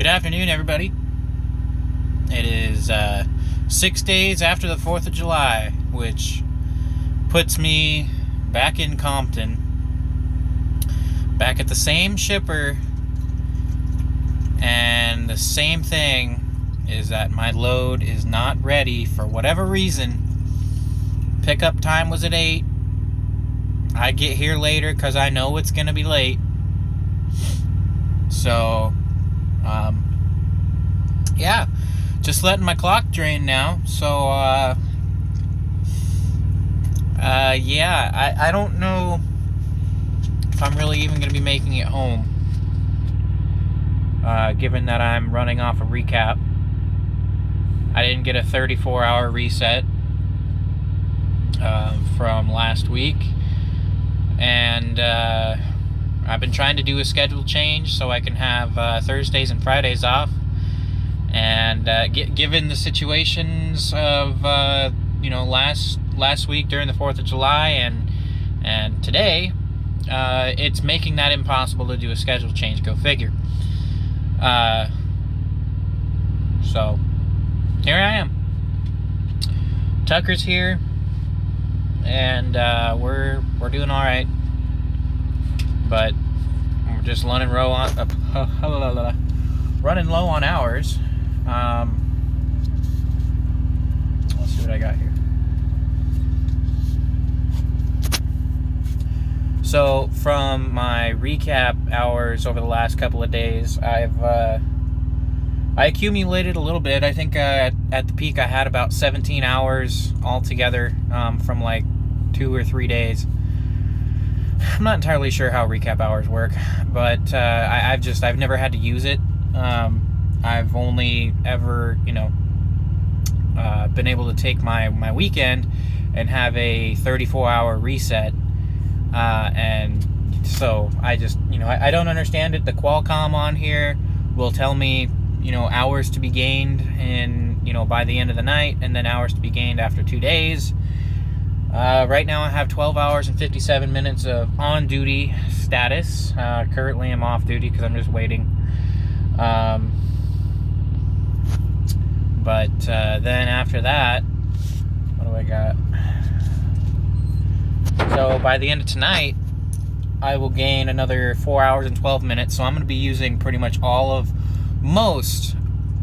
Good afternoon, everybody. It is 6 days after the 4th of July, which puts me back in Compton, back at the same shipper, and the same thing is that my load is not ready for whatever reason. Pickup time was at 8. I get here later because I know it's going to be late. So, yeah, just letting my clock drain now. So, yeah, I don't know if I'm really even going to be making it home, given that I'm running off a recap. I didn't get a 34-hour reset from last week, and I've been trying to do a schedule change so I can have Thursdays and Fridays off. And given the situations of last week during the 4th of July and today, it's making that impossible to do a schedule change. Go figure. So here I am. Tucker's here, and we're doing all right, but we're just running low on hours. Let's see what I got here. So from my recap hours over the last couple of days, I accumulated a little bit. I think at the peak I had about 17 hours altogether from like 2 or 3 days. I'm not entirely sure how recap hours work, but I've never had to use it. I've only ever, been able to take my weekend and have a 34-hour reset. And so I just, I don't understand it. The Qualcomm on here will tell me, hours to be gained by the end of the night, and then hours to be gained after 2 days. Right now I have 12 hours and 57 minutes of on-duty status. Currently I'm off-duty because I'm just waiting. But then after that, what do I got? So by the end of tonight, I will gain another 4 hours and 12 minutes. So I'm going to be using pretty much most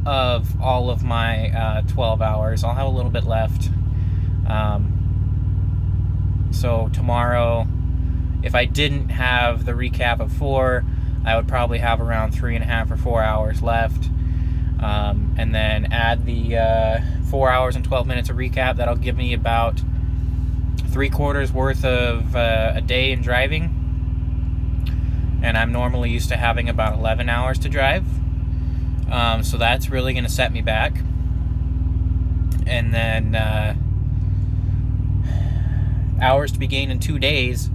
of all of my 12 hours. I'll have a little bit left. So tomorrow, if I didn't have the recap of 4, I would probably have around 3.5 or 4 hours left. And then add the 4 hours and 12 minutes of recap. That'll give me about 3/4 worth of a day in driving. And I'm normally used to having about 11 hours to drive. So that's really going to set me back. And then hours to be gained in 2 days,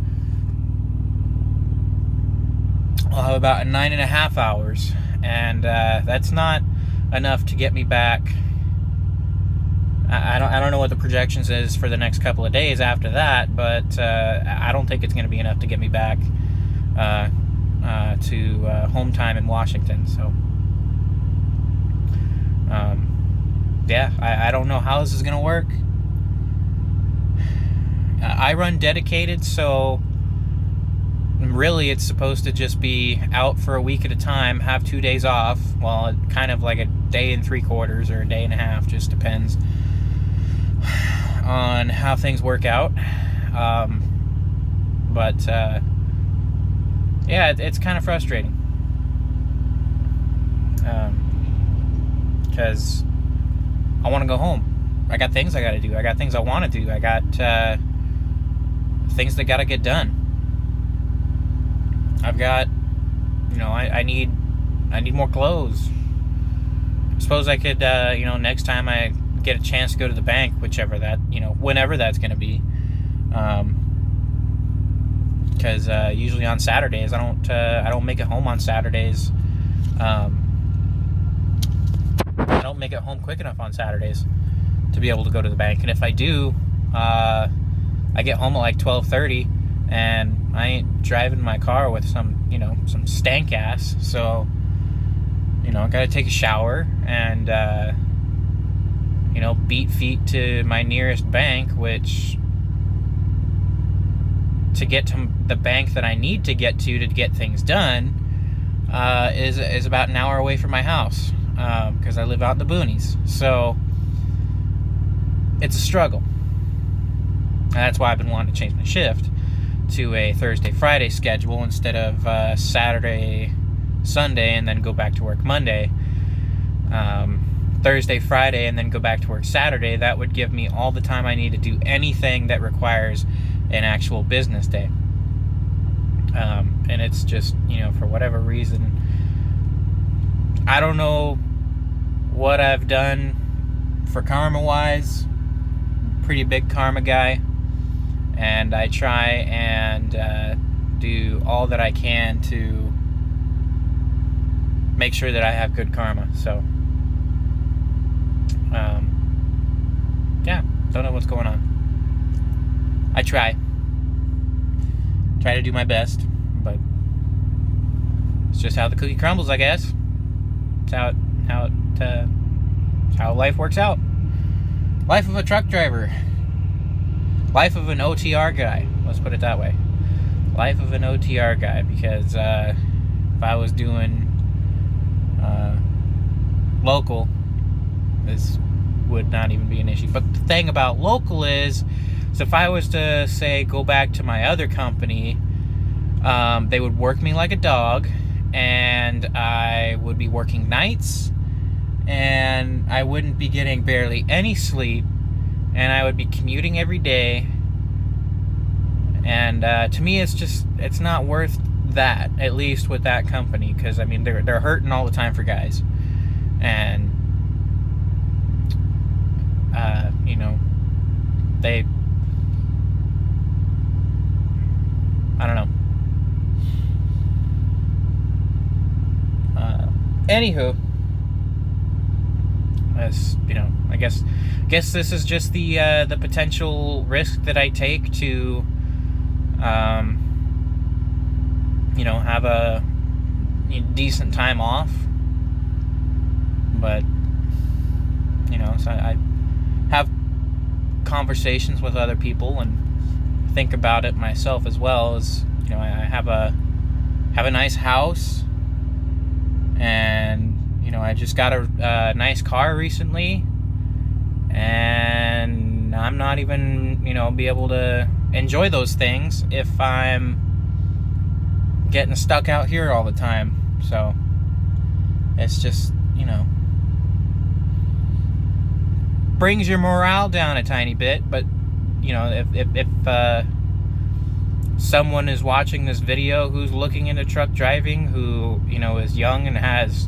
I'll have about 9.5 hours. And that's not enough to get me back. I don't know what the projections is for the next couple of days after that, but I don't think it's going to be enough to get me back to home time in Washington. So yeah, I don't know how this is going to work. I run dedicated, so really it's supposed to just be out for a week at a time, have 2 days off. Well, kind of like a day and 3/4 or a day and a half, just depends on how things work out. But yeah, it's kind of frustrating, because I want to go home. I got things I got to do. I got things I want to do. I got things that got to get done. I've got, I need more clothes. I suppose I could, next time I get a chance to go to the bank, whenever that's going to be. Because usually on Saturdays, I don't make it home on Saturdays. I don't make it home quick enough on Saturdays to be able to go to the bank. And if I do, I get home at like 12:30. And I ain't driving my car with some stank ass. So I gotta take a shower and, beat feet to my nearest bank, which, to get to the bank that I need to get things done, is about an hour away from my house, because I live out in the boonies. So it's a struggle. And that's why I've been wanting to change my shift to a Thursday-Friday schedule instead of Saturday-Sunday and then go back to work Monday. Thursday-Friday and then go back to work Saturday. That would give me all the time I need to do anything that requires an actual business day. And it's just, for whatever reason, I don't know what I've done for karma-wise. Pretty big karma guy. And I try and do all that I can to make sure that I have good karma. So, don't know what's going on. I try to do my best, but it's just how the cookie crumbles, I guess. It's how life works out. Life of a truck driver. Life of an OTR guy. Let's put it that way. Life of an OTR guy, because if I was doing local, this would not even be an issue. But the thing about local is, so if I was to, say, go back to my other company, they would work me like a dog, and I would be working nights, and I wouldn't be getting barely any sleep, and I would be commuting every day. And to me, it's not worth that, at least with that company, because they're hurting all the time for guys, and they, I don't know. Anywho, as I guess this is just the potential risk that I take to have a decent time off. But so I have conversations with other people and think about it myself as well. As I have a nice house, and I just got a nice car recently, and I'm not even be able to enjoy those things if I'm getting stuck out here all the time. So it's just brings your morale down a tiny bit. But if someone is watching this video who's looking into truck driving, who is young and has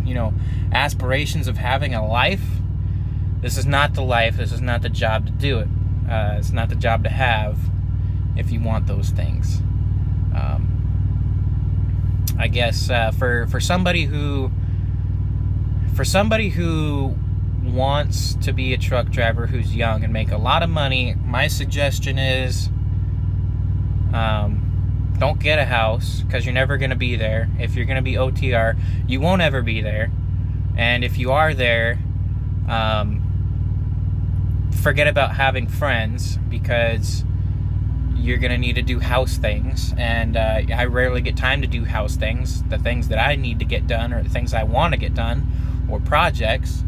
aspirations of having a life, this is not the life. This is not the job to do it. It's not the job to have if you want those things. I guess for somebody who wants to be a truck driver, who's young and make a lot of money, my suggestion is don't get a house, because you're never going to be there. If you're going to be OTR, you won't ever be there. And if you are there, forget about having friends, because you're going to need to do house things. And I rarely get time to do house things. The things that I need to get done, or the things I want to get done, or projects,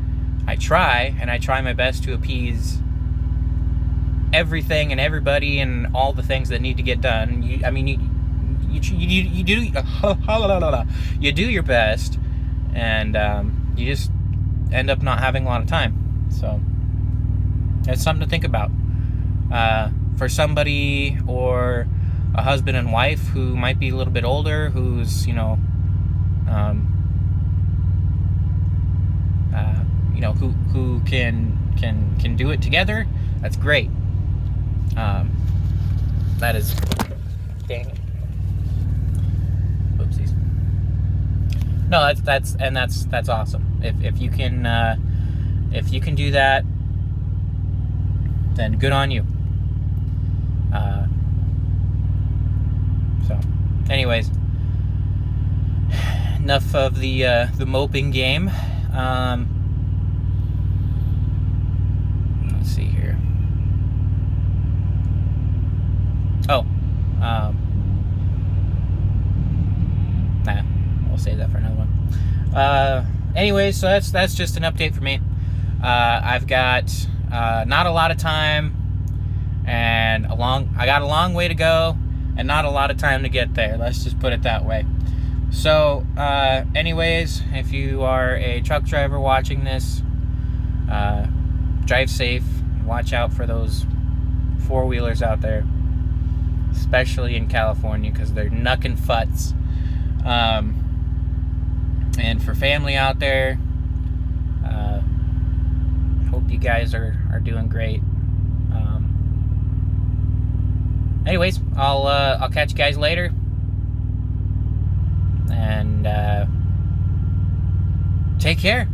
I try my best to appease everything and everybody and all the things that need to get done. You do your best, and you just end up not having a lot of time. So it's something to think about. For somebody, or a husband and wife who might be a little bit older, who's who can do it together, that's great. That is, dang it. Oopsies. No, that's awesome. If you can do that, then good on you. So, anyways, enough of the moping game. Let's see here. Oh, nah, I'll save that for another one. Anyways, so that's just an update for me. I've got not a lot of time, and I got a long way to go, and not a lot of time to get there. Let's just put it that way. So, anyways, if you are a truck driver watching this, drive safe. Watch out for those four-wheelers out there, especially in California, because they're knucking futs. And for family out there, hope you guys are doing great. Anyways, I'll catch you guys later, and take care.